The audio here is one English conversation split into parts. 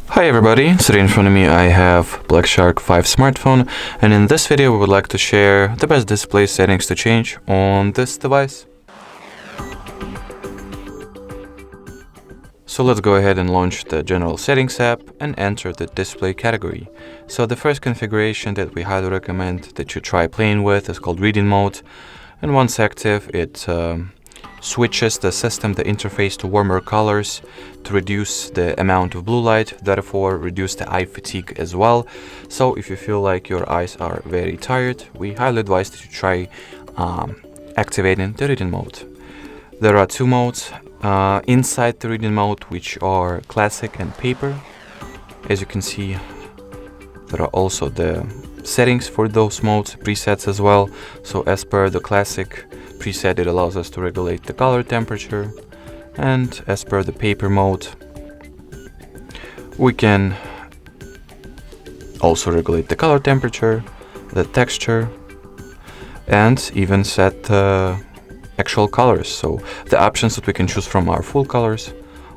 Hi everybody, today in front of me I have Black Shark 5 smartphone, and in this video we would like to share the best display settings to change on this device. So let's go ahead and launch the general settings app and enter the display category. So the first configuration that we highly recommend that you try playing with is called reading mode, and once active it switches the interface to warmer colors to reduce the amount of blue light, therefore reduce the eye fatigue as well. So if you feel like your eyes are very tired, we highly advise that you try activating the reading mode. There are two modes inside the reading mode, which are classic and paper. As you can see, there are also the settings for those modes, presets as well. So as per the classic preset, it allows us to regulate the color temperature, and as per the paper mode we can also regulate the color temperature, the texture, and even set the actual colors. So the options that we can choose from are full colors,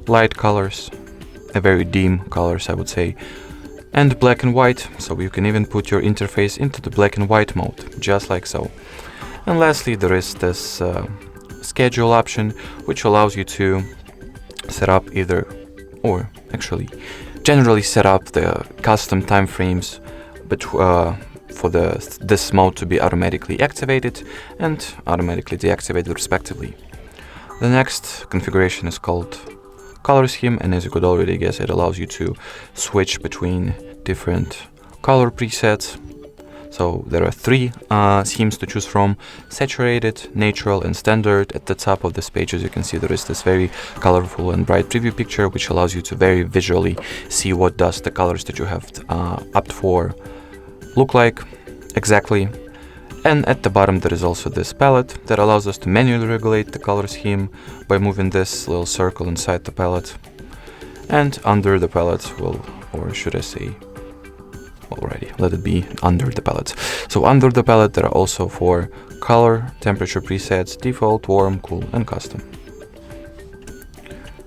light colors, a very dim colors I would say, and black and white. So you can even put your interface into the black and white mode, just like so. And lastly, there is this schedule option, which allows you to set up generally set up the custom time frames for this mode to be automatically activated and automatically deactivated respectively. The next configuration is called color scheme, and as you could already guess, it allows you to switch between different color presets. So there are three schemes to choose from: saturated, natural, and standard. At the top of this page, as you can see, there is this very colorful and bright preview picture, which allows you to very visually see what does the colors that you have opted for look like exactly. And at the bottom there is also this palette that allows us to manually regulate the color scheme by moving this little circle inside the palette. And under the palette let it be under the palette. So under the palette there are also four color temperature presets: default, warm, cool, and custom.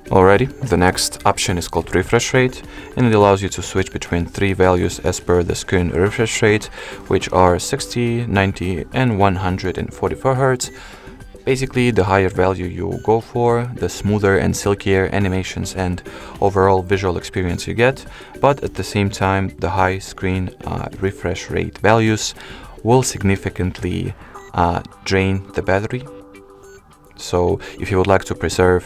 Alrighty, the next option is called refresh rate, and it allows you to switch between three values as per the screen refresh rate, which are 60, 90, and 144 Hz. Basically, the higher value you go for, the smoother and silkier animations and overall visual experience you get, but at the same time, the high screen refresh rate values will significantly drain the battery. So if you would like to preserve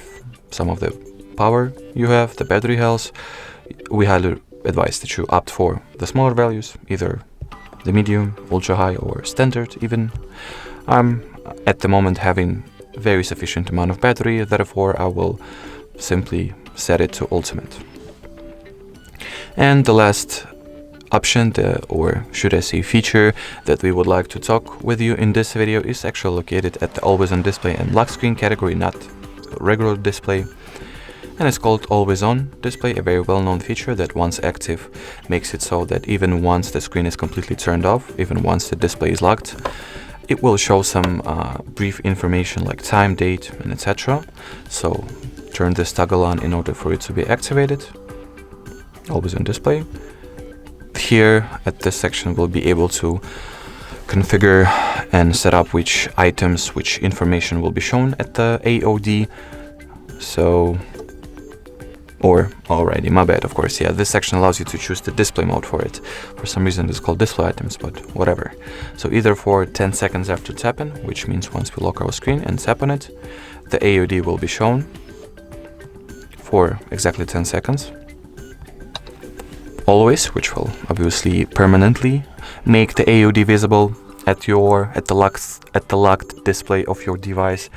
some of the power you have, the battery health, we highly advise that you opt for the smaller values, either the medium, ultra high, or standard even. At the moment having very sufficient amount of battery, therefore I will simply set it to ultimate. And the last option, or should I say feature, that we would like to talk with you in this video is actually located at the always on display and lock screen category, not regular display. And it's called always on display, a very well-known feature that once active makes it so that even once the screen is completely turned off, even once the display is locked, it will show some brief information like time, date, and etc. So turn this toggle on in order for it to be activated. Always on display. Here at this section we'll be able to configure and set up which items, which information will be shown at the AOD. So, alrighty, my bad, of course, yeah, this section allows you to choose the display mode for it. For some reason it's called display items, but whatever. So either for 10 seconds after tapping, which means once we lock our screen and tap on it, the AOD will be shown for exactly 10 seconds. Always, which will obviously permanently make the AOD visible at the locked display of your device,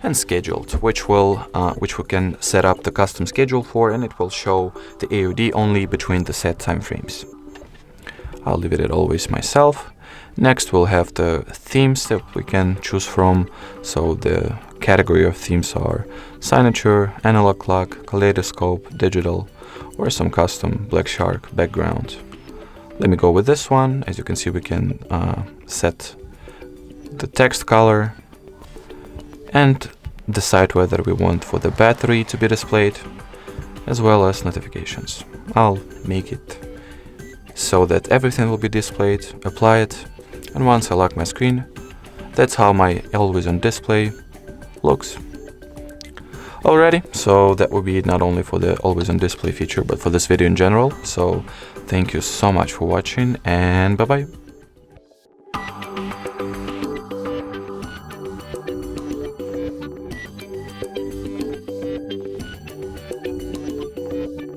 and scheduled, which we can set up the custom schedule for, and it will show the AOD only between the set time frames. I'll leave it at always myself. Next we'll have the themes that we can choose from. So the category of themes are signature, analog clock, kaleidoscope, digital, or some custom Black Shark background. Let me go with this one. As you can see, we can set the text color and decide whether we want for the battery to be displayed, as well as notifications. I'll make it so that everything will be displayed, apply it, and once I lock my screen, that's how my always on display looks. Alrighty, so that will be it not only for the always on display feature, but for this video in general. So thank you so much for watching, and bye bye.